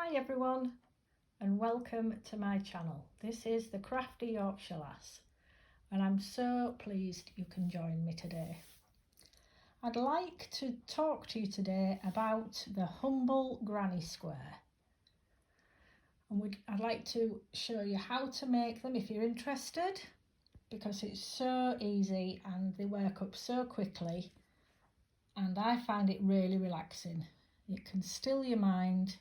Hi everyone and welcome to my channel. This is the Crafty Yorkshire Lass and I'm so pleased you can join me today. I'd like to talk to you today about the humble granny square, and I'd like to show you how to make them if you're interested, because it's so easy and they work up so quickly and I find it really relaxing. It can still your mind.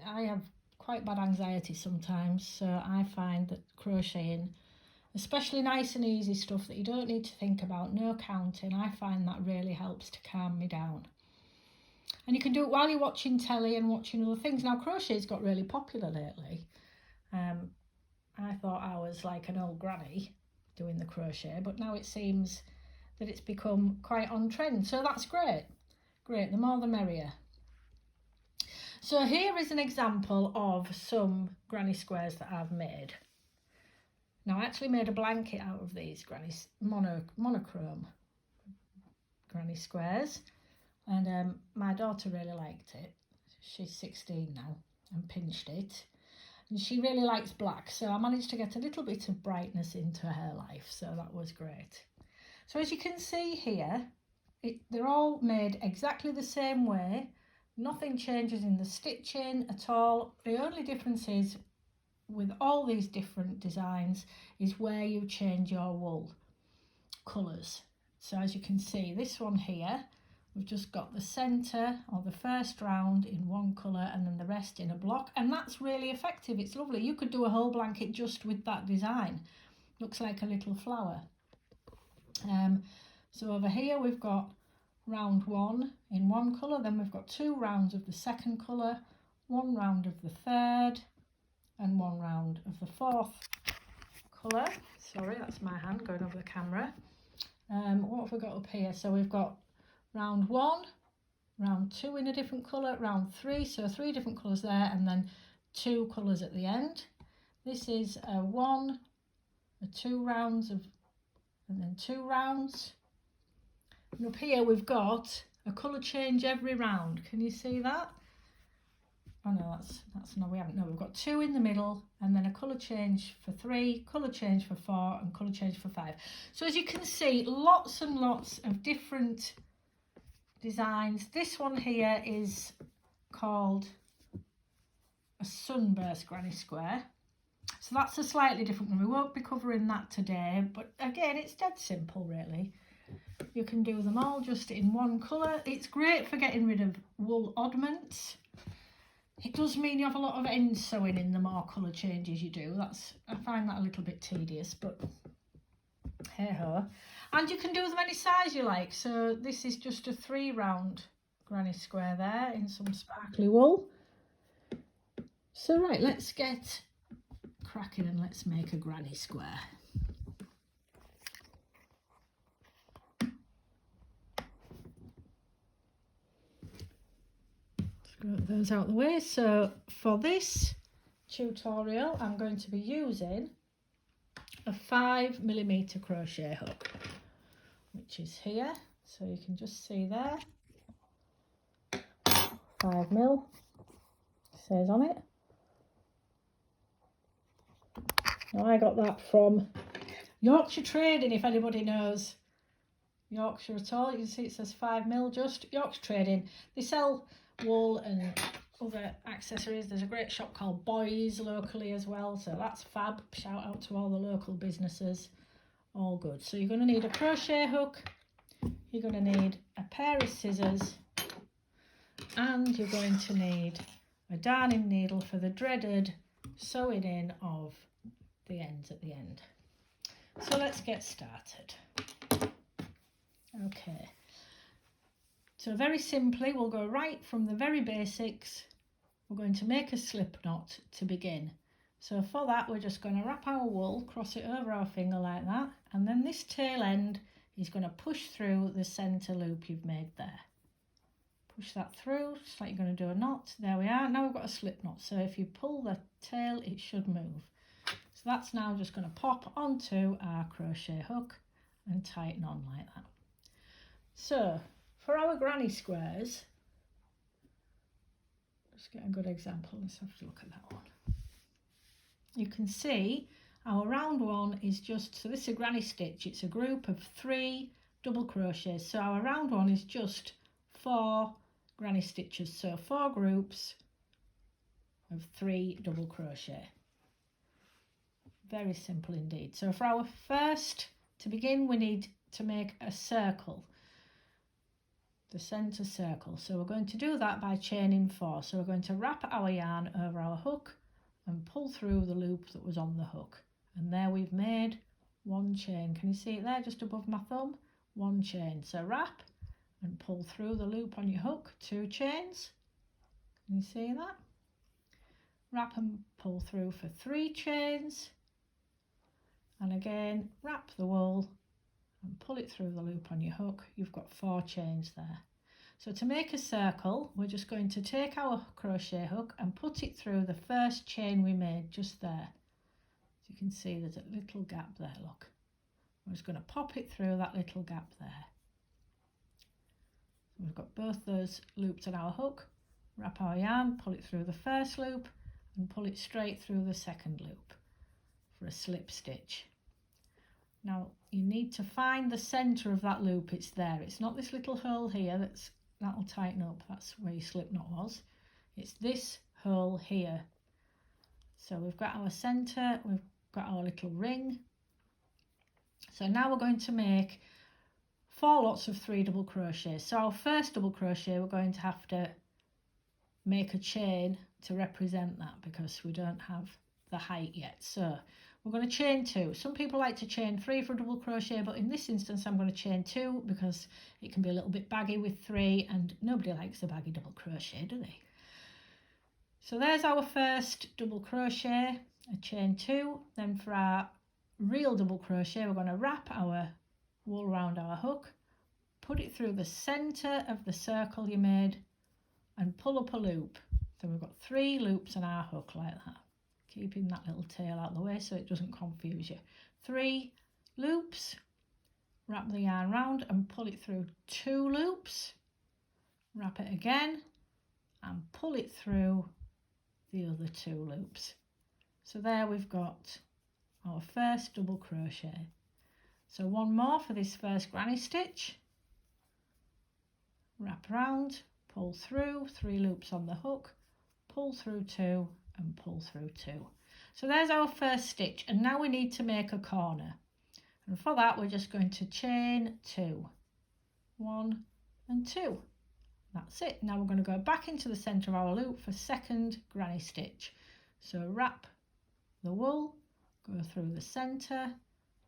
I have quite bad anxiety sometimes, so I find that crocheting, especially nice and easy stuff that you don't need to think about, no counting, I find that really helps to calm me down. And you can do it while you're watching telly and watching other things. Now, crochet's got really popular lately. I thought I was like an old granny doing the crochet, but now it seems that it's become quite on trend, so that's great. Great, the more the merrier. So here is an example of some granny squares that I've made. Now I actually made a blanket out of these monochrome granny squares, and my daughter really liked it. She's 16 now and pinched it, and she really likes black, so I managed to get a little bit of brightness into her life, so that was great. So as you can see here, they're all made exactly the same way. Nothing changes in the stitching at all. The only difference is with all these different designs is where you change your wool colours. So as you can see, this one here, we've just got the centre or the first round in one colour and then the rest in a block, and that's really effective. It's lovely. You could do a whole blanket just with that design. Looks like a little flower. So over here we've got round one in one colour, then we've got 2 rounds of the second colour, 1 round of the third and 1 round of the fourth colour. Sorry, that's my hand going over the camera. What have we got up here? So we've got round 1, round 2 in a different colour, round 3, so 3 different colours there, and then 2 colours at the end. This is a 2 rounds of, and then 2 rounds. And up here we've got a colour change every round. Can you see that? Oh no, that's no, we haven't. No, we've got 2 in the middle and then a colour change for 3, colour change for 4 and colour change for 5. So as you can see, lots and lots of different designs. This one here is called a sunburst granny square. So that's a slightly different one. We won't be covering that today, but again, it's dead simple really. You can do them all just in one colour. It's great for getting rid of wool oddments. It does mean you have a lot of end sewing in the more colour changes you do. I find that a little bit tedious, but hey ho. And you can do them any size you like. So this is just a 3 round granny square there in some sparkly wool. So right, let's get cracking and let's make a granny square. Get those out of the way. So for this tutorial I'm going to be using a 5mm crochet hook, which is here, so you can just see there, 5mm says on it. Now I got that from Yorkshire Trading, if anybody knows Yorkshire at all. You can see it says 5mm, just Yorkshire Trading. They sell wool and other accessories. There's a great shop called Boys locally as well, so that's fab. Shout out to all the local businesses. All good. So you're going to need a crochet hook, you're going to need a pair of scissors, and you're going to need a darning needle for the dreaded sewing in of the ends at the end. So let's get started. Okay. So very simply, we'll go right from the very basics. We're going to make a slip knot to begin. So for that, we're just going to wrap our wool, cross it over our finger like that, and then this tail end is going to push through the centre loop you've made there. Push that through, just like you're going to do a knot. There we are. Now we've got a slip knot. So if you pull the tail, it should move. So that's now just going to pop onto our crochet hook and tighten on like that. So for our granny squares, Let's get a good example. Let's have to look at that one. You can see our round one is just, so this is a granny stitch. It's a group of 3 double crochets. So our round one is just 4 granny stitches. So 4 groups of 3 double crochet. Very simple indeed. So for our first, to begin, we need to make a circle, the centre circle. So we're going to do that by chaining 4. So we're going to wrap our yarn over our hook and pull through the loop that was on the hook. And there we've made 1 chain. Can you see it there just above my thumb? 1 chain. So wrap and pull through the loop on your hook, 2 chains. Can you see that? Wrap and pull through for 3 chains. And again, wrap the wool and pull it through the loop on your hook. You've got 4 chains there. So to make a circle, we're just going to take our crochet hook and put it through the first chain we made just there. As you can see, there's a little gap there, look. We're just going to pop it through that little gap there. So we've got both those loops on our hook. Wrap our yarn, pull it through the first loop and pull it straight through the second loop for a slip stitch. Now you need to find the centre of that loop. It's there. It's not this little hole here, that'll tighten up. That's where your slip knot was. It's this hole here. So we've got our centre, we've got our little ring. So now we're going to make 4 lots of 3 double crochets. So our first double crochet, we're going to have to make a chain to represent that because we don't have the height yet. So we're going to chain 2. Some people like to chain 3 for a double crochet, but in this instance I'm going to chain 2 because it can be a little bit baggy with 3 and nobody likes a baggy double crochet, do they? So there's our first double crochet, a chain 2. Then for our real double crochet, we're going to wrap our wool around our hook, put it through the centre of the circle you made and pull up a loop. So we've got 3 loops on our hook like that, keeping that little tail out of the way so it doesn't confuse you. 3 loops, wrap the yarn round and pull it through 2 loops, wrap it again and pull it through the other 2 loops. So there we've got our first double crochet. So 1 more for this first granny stitch, wrap round, pull through, 3 loops on the hook, pull through 2 and pull through 2. So there's our first stitch, and now we need to make a corner, and for that we're just going to chain 2, 1 and 2. That's it. Now we're going to go back into the centre of our loop for second granny stitch. So wrap the wool, go through the centre,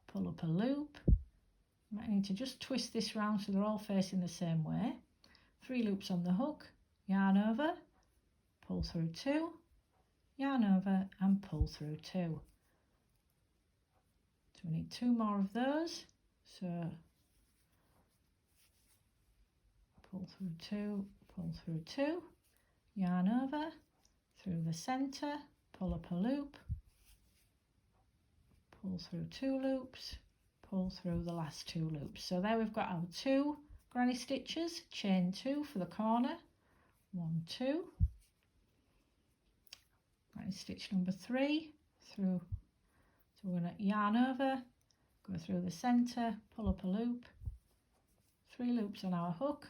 pull up a loop. You might need to just twist this round so they're all facing the same way. 3 loops on the hook, yarn over, pull through 2, yarn over and pull through 2. So we need 2 more of those. So pull through 2, pull through 2, yarn over, through the centre, pull up a loop, pull through 2 loops, pull through the last 2 loops. So there we've got our 2 granny stitches, chain 2 for the corner, 1, 2, granny stitch number 3 through, so we're going to yarn over, go through the centre, pull up a loop, 3 loops on our hook,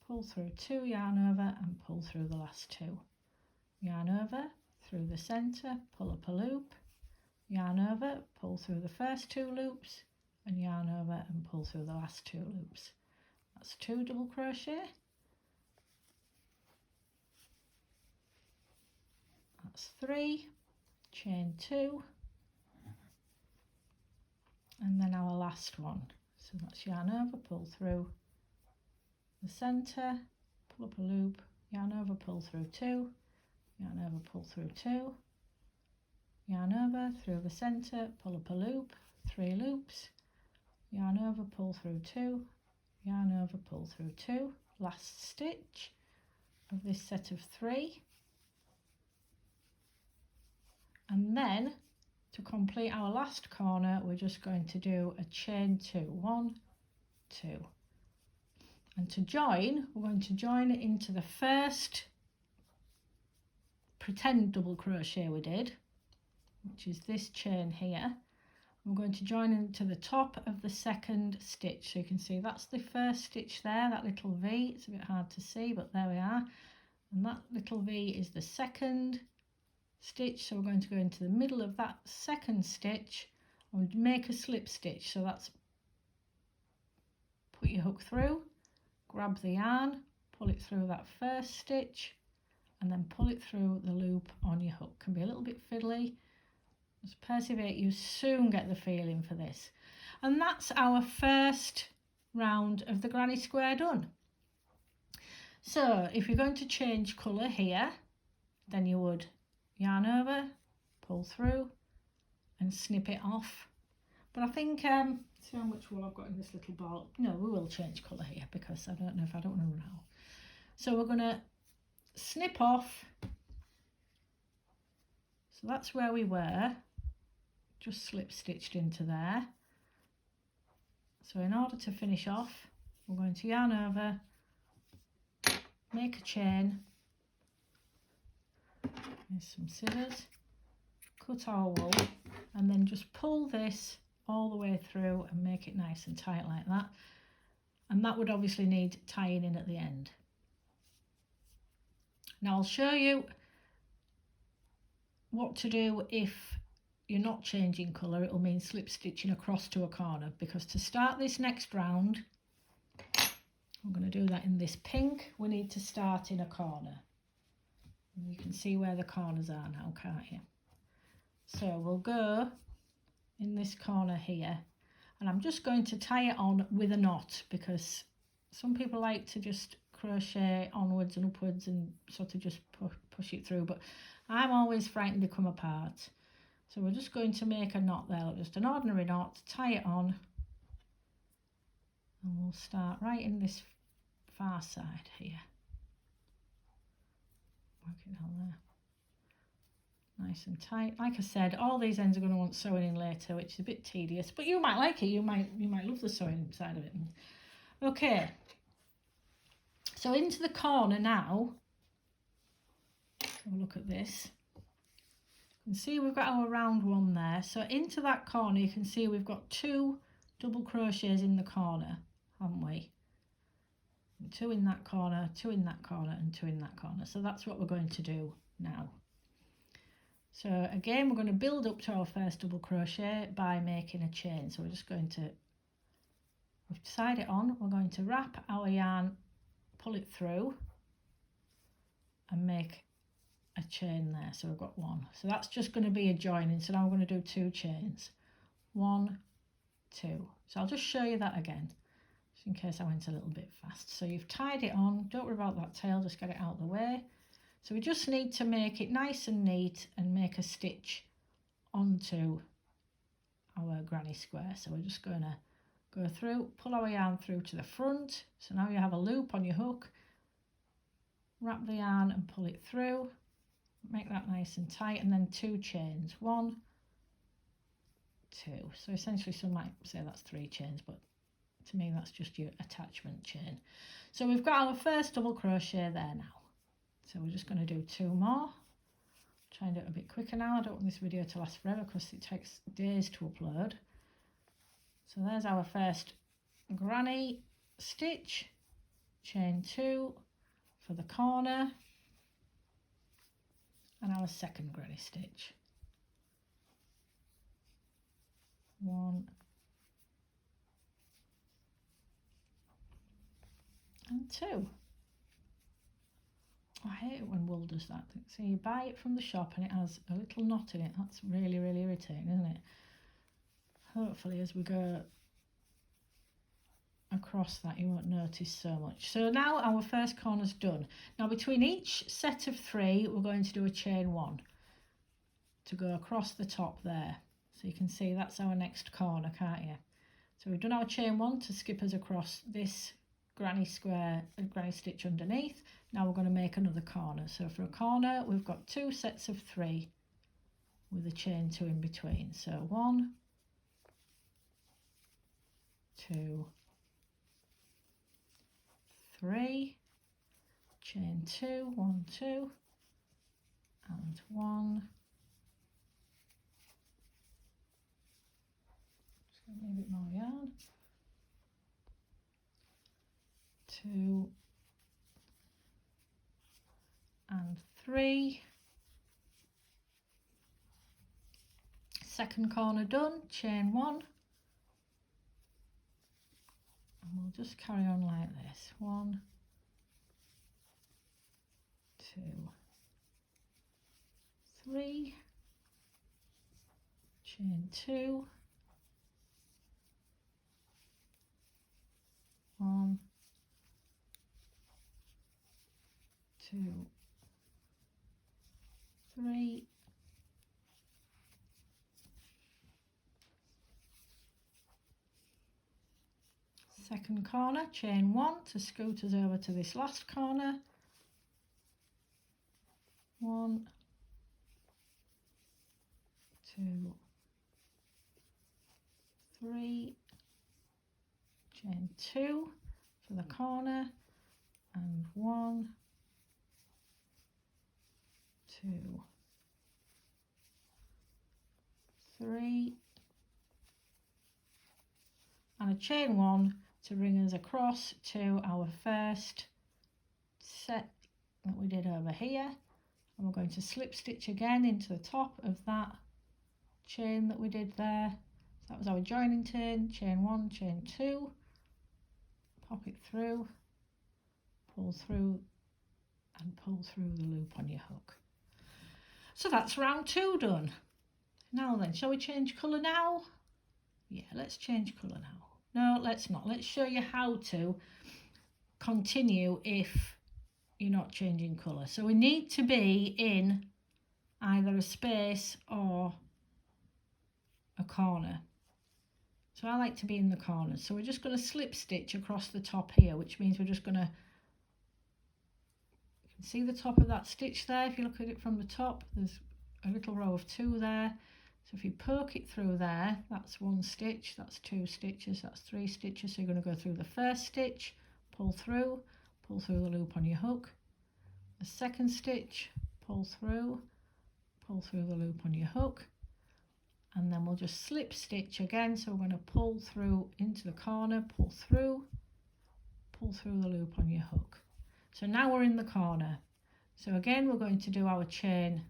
pull through 2, yarn over and pull through the last 2, yarn over, through the centre, pull up a loop, yarn over, pull through the first 2 loops and yarn over and pull through the last 2 loops. That's 2 double crochet, that's 3, chain 2 and then our last one. So that's yarn over, pull through the centre, pull up a loop, yarn over, pull through 2, yarn over, pull through 2, yarn over, through the centre, pull up a loop, 3 loops, yarn over, pull through 2, yarn over, pull through 2, last stitch of this set of 3, and then to complete our last corner we're just going to do a chain 2, 1, 2. And to join, we're going to join it into the first pretend double crochet we did, which is this chain here. We're going to join into the top of the second stitch. So you can see that's the first stitch there, that little V. It's a bit hard to see, but there we are. And that little V is the second stitch. So we're going to go into the middle of that second stitch and make a slip stitch. So that's put your hook through, grab the yarn, pull it through that first stitch, and then pull it through the loop on your hook. Can be a little bit fiddly. Just persevere, you soon get the feeling for this. And that's our first round of the granny square done. So if you're going to change colour here, then you would yarn over, pull through and snip it off. But I think, see how much wool I've got in this little ball. No, we will change colour here because I don't know if I don't want to run out. So we're going to snip off. So that's where we were, just slip stitched into there. So in order to finish off, we're going to yarn over, make a chain, here's some scissors, cut our wool, and then just pull this all the way through and make it nice and tight like that. And that would obviously need tying in at the end. Now I'll show you what to do if you're not changing colour. It will mean slip stitching across to a corner, because to start this next round, I'm going to do that in this pink. We need to start in a corner. And you can see where the corners are now, can't you? So we'll go in this corner here, and I'm just going to tie it on with a knot, because some people like to just crochet onwards and upwards and sort of just push it through, but I'm always frightened to come apart. So we're just going to make a knot there, just an ordinary knot, tie it on, and we'll start right in this far side here. Work it down there. Nice and tight. Like I said, all these ends are going to want sewing in later, which is a bit tedious, but you might like it. You might love the sewing side of it. Okay. So into the corner now. Have a look at this. You can see we've got our round one there. So into that corner, you can see we've got 2 double crochets in the corner, haven't we? 2 in that corner, 2 in that corner, and 2 in that corner. So that's what we're going to do now. So again, we're going to build up to our first double crochet by making a chain. So we're just going to, we've tied it on, we're going to wrap our yarn, pull it through and make a chain there. So we've got 1. So that's just going to be a joining. So now we're going to do 2 chains. 1, 2. So I'll just show you that again, just in case I went a little bit fast. So you've tied it on, don't worry about that tail, just get it out of the way. So we just need to make it nice and neat and make a stitch onto our granny square. So we're just going to go through, pull our yarn through to the front. So now you have a loop on your hook, wrap the yarn and pull it through, make that nice and tight, and then 2 chains. 1, 2. So essentially some might say that's 3 chains, but to me that's just your attachment chain. So we've got our first double crochet there now. So we're just going to do 2 more. Try and do it a bit quicker now. I don't want this video to last forever because it takes days to upload. So there's our first granny stitch, chain 2 for the corner, and our second granny stitch. 1 and 2. I hate it when wool does that. So you buy it from the shop and it has a little knot in it. That's really, really irritating, isn't it? Hopefully as we go across that you won't notice so much. So now our first corner's done. Now between each set of 3 we're going to do a chain 1 to go across the top there. So you can see that's our next corner, can't you? So we've done our chain 1 to skip us across this granny square, granny stitch underneath. Now we're going to make another corner. So for a corner we've got 2 sets of 3 with a chain 2 in between. So 1, 2, 3, chain 2, 1, 2, and 1. Just going to leave a bit more yarn. 2 and 3. Second corner done, chain 1. And we'll just carry on like this. 1, 2, 3, chain 2, 1, 2, 3, second corner, chain 1 to scoot us over to this last corner. 1, 2, 3, chain 2 for the corner, and 1, 2, 3, and a chain 1 to bring us across to our first set that we did over here. And we're going to slip stitch again into the top of that chain that we did there. So that was our joining turn, chain 1, chain 2, pop it through, pull through and pull through the loop on your hook. So that's round 2 done. Now then, shall we change colour now? Yeah, let's change colour now. No, let's not. Let's show you how to continue if you're not changing colour. So we need to be in either a space or a corner. So I like to be in the corner. So we're just going to slip stitch across the top here, which means we're just going to, you can see the top of that stitch there. If you look at it from the top, there's a little row of 2 there. So if you poke it through there, that's 1 stitch, that's 2 stitches, that's 3 stitches. So you're going to go through the first stitch, pull through the loop on your hook. The second stitch, pull through the loop on your hook. And then we'll just slip stitch again. So we're going to pull through into the corner, pull through the loop on your hook. So now we're in the corner. So again, we're going to do our chain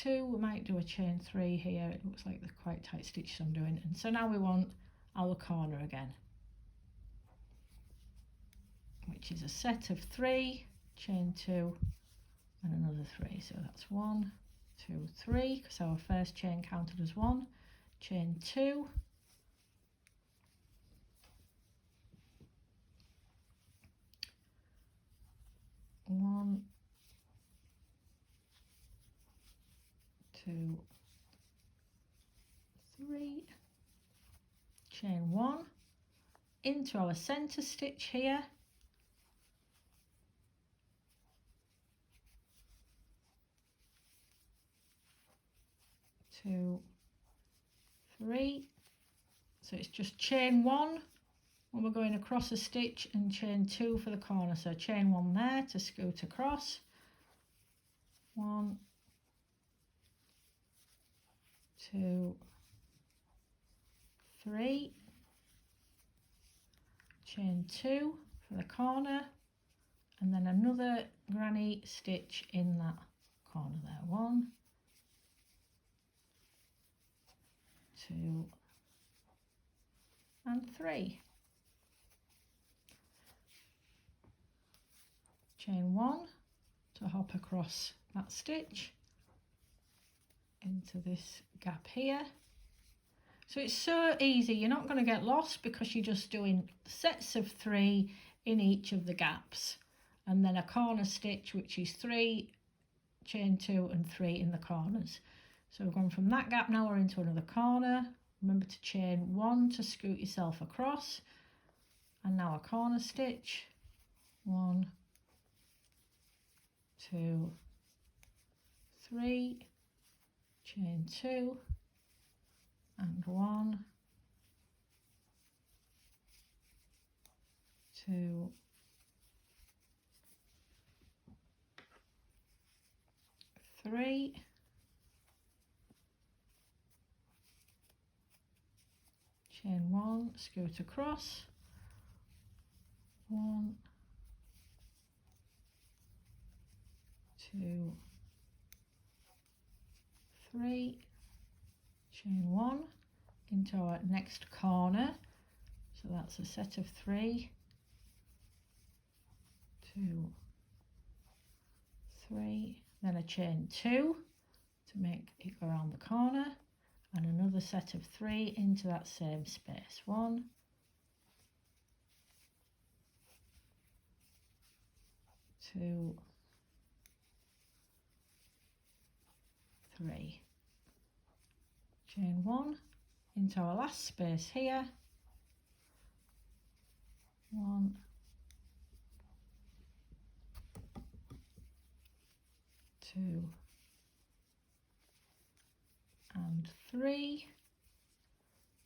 2, we might do a chain 3 here. It looks like they're quite tight stitches I'm doing. And so now we want our corner again, which is a set of 3, chain 2 and another 3. So that's 1, 2, 3, because our first chain counted as 1, chain 2, 1, 2, 3, chain 1 into our center stitch here, 2, 3. So it's just chain 1 when we're going across a stitch and chain 2 for the corner. So chain 1 there to scoot across, 1, 2, 3, chain 2 for the corner, and then another granny stitch in that corner there, 1, 2 and 3. Chain 1 to hop across that stitch into this gap here. So it's so easy, you're not going to get lost because you're just doing sets of 3 in each of the gaps, and then a corner stitch which is 3, chain 2 and 3 in the corners. So we've gone from that gap, now we're into another corner. Remember to chain 1 to scoot yourself across, and now a corner stitch, 1, 2, 3, chain 2 and 1, 2 3, chain 1, scoot across, 1, 2, 3, chain 1 into our next corner, so that's a set of 3, 2, 3, then a chain 2 to make it go around the corner, and another set of 3 into that same space, 1, 2, 3, chain 1 into our last space here, 1, 2 and 3,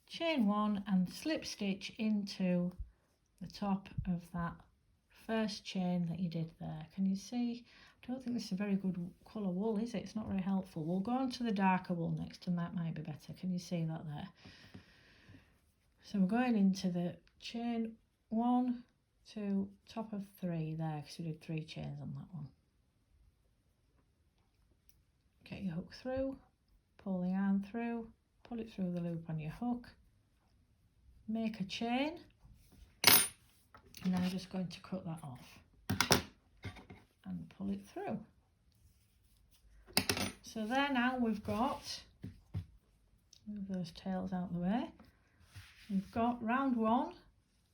chain 1 and slip stitch into the top of that first chain that you did there. Can you see? I don't think this is a very good colour wool, is it? It's not very helpful. We'll go on to the darker wool next and that might be better. Can you see that there? So we're going into the chain 1, 2, top of 3 there, because we did 3 chains on that one. Get your hook through, pull the yarn through, pull it through the loop on your hook, make a chain, and then I'm just going to cut that off and pull it through. So there now we've got, move those tails out of the way, we've got round 1,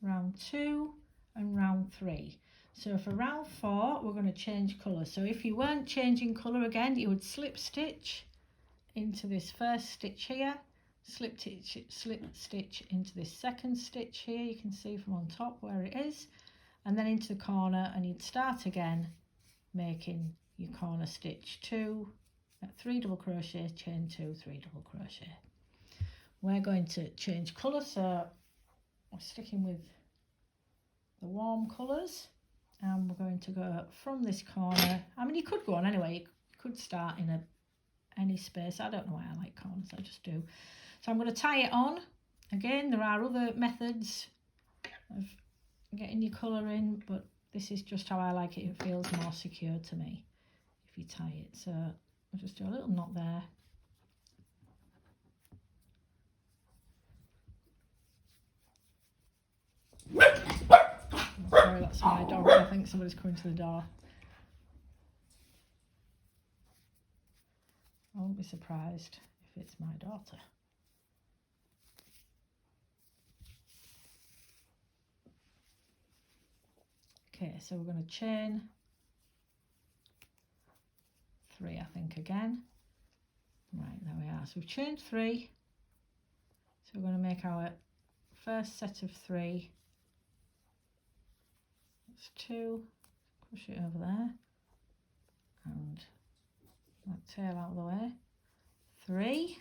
round 2 and round 3. So for round 4 we're going to change colour. So if you weren't changing colour again, you would slip stitch into this first stitch here, slip stitch into this second stitch here, you can see from on top where it is, and then into the corner, and you'd start again making your corner stitch 2, 3 double crochet, chain 2, 3 double crochet. We're going to change colour, so we're sticking with the warm colours, and we're going to go from this corner. I mean, you could go on anyway, you could start in any space. I don't know why I like corners, I just do. So I'm going to tie it on. Again, there are other methods of getting your colour in, but this is just how I like it. It feels more secure to me if you tie it. So I'll just do a little knot there. Oh, sorry, that's my dog. I think somebody's coming to the door. I won't be surprised if it's my daughter. Okay, so we're going to chain 3, I think, again. Right, there we are. So we've chained 3. So we're going to make our first set of 3. That's 2. Push it over there. And that tail out of the way. 3.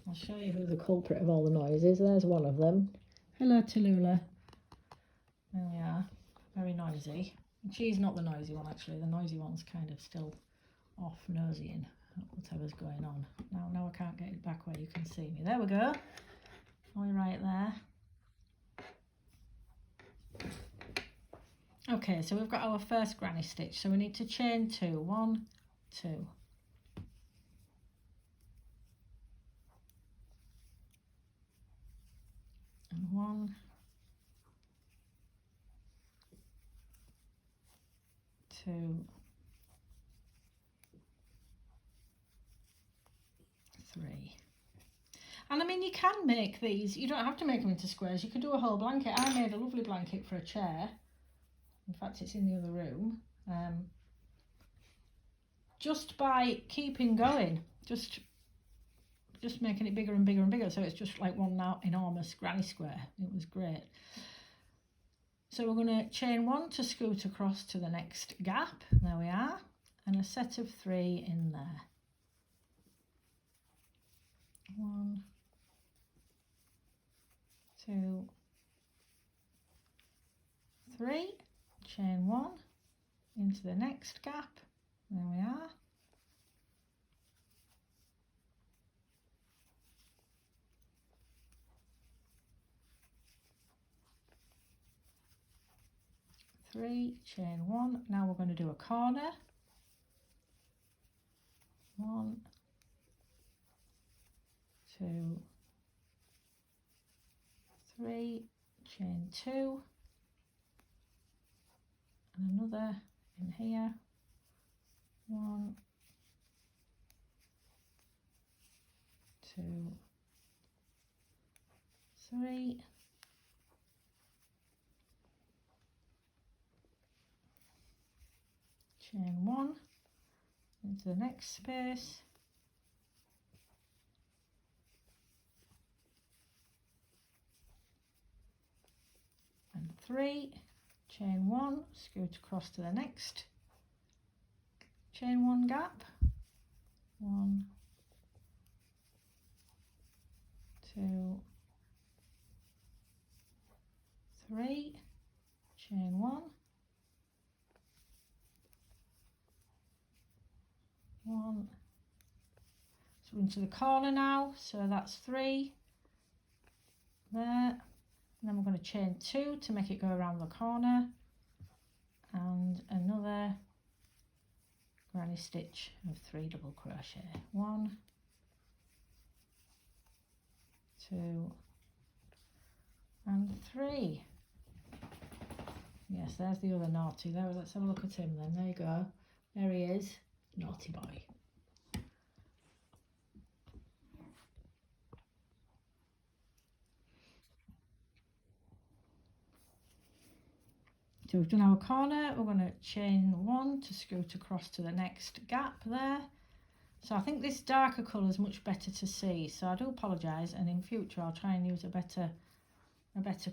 I'll show you who the culprit of all the noise is. There's one of them. Hello, Tallulah. There we are. Very noisy. She's not the noisy one, actually. The noisy one's kind of still off nosying at whatever's going on. Now I can't get it back where you can see me. There we go. All right there. Okay, so we've got our first granny stitch. So we need to chain 2. 1, 2. And 1, 2, 3. And I mean, you can make these, you don't have to make them into squares, you can do a whole blanket. I made a lovely blanket for a chair. In fact, it's in the other room. Just by keeping going, just making it bigger and bigger and bigger, so it's just like one now enormous granny square. It was great. So we're going to chain 1 to scoot across to the next gap. There we are, and a set of 3 in there. 1, 2, 3. chain 1 into the next gap. There we are. Three, chain 1. Now we're going to do a corner. 1, 2, 3, chain 2, and another in here. 1, 2, 3, chain 1 into the next space, and 3, chain 1, scoot across to the next chain 1 gap. 1, 2, 3, chain 1, 1. So we're into the corner now, so that's 3 there, and then we're going to chain 2 to make it go around the corner, and another granny stitch of 3 double crochet. 1, 2, and 3. Yes, there's the other naughty there. Let's have a look at him then. There you go. There he is. Naughty boy. So we've done our corner. We're going to chain 1 to scoot across to the next gap there. So I think this darker colour is much better to see, so I do apologise, and in future I'll try and use a better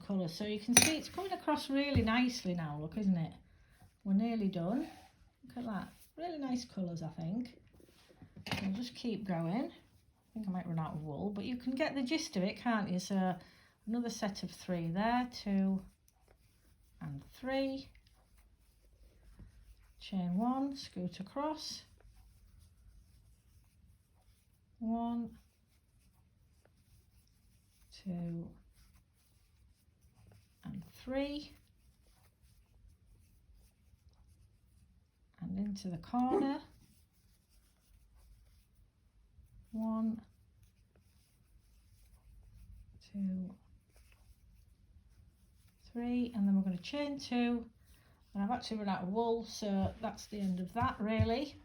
colour. So you can see it's coming across really nicely now, look, isn't it? We're nearly done. Look at that. Really nice colours, I think. So I'll just keep going. I think I might run out of wool, but you can get the gist of it, can't you? So another set of 3 there, 2 and 3. Chain 1, scoot across. 1, 2 and 3. And into the corner. 1, 2, 3, and then we're going to chain 2, and I've actually run out of wool, so that's the end of that really.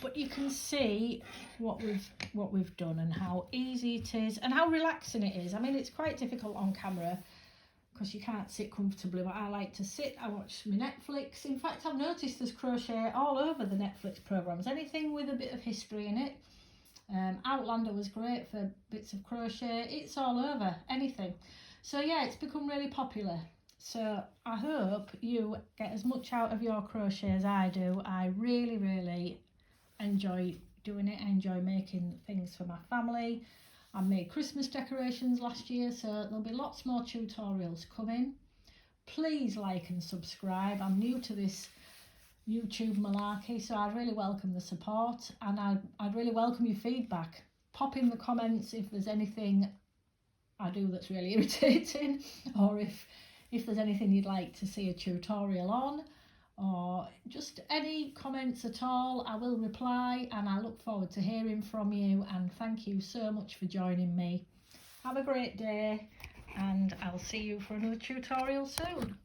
But you can see what we've done and how easy it is and how relaxing it is. I mean, it's quite difficult on camera because you can't sit comfortably, but I like to sit. I watch my Netflix. In fact, I've noticed there's crochet all over the Netflix programs, anything with a bit of history in it. Outlander was great for bits of crochet. It's all over, anything. So yeah, it's become really popular. So I hope you get as much out of your crochet as I do. I really, really enjoy doing it. I enjoy making things for my family. I made Christmas decorations last year, so there'll be lots more tutorials coming. Please like and subscribe. I'm new to this YouTube malarkey, so I'd really welcome the support, and I'd really welcome your feedback. Pop in the comments if there's anything I do that's really irritating, or if there's anything you'd like to see a tutorial on, or just any comments at all. I will reply, and I look forward to hearing from you, and thank you so much for joining me. Have a great day, and I'll see you for another tutorial soon.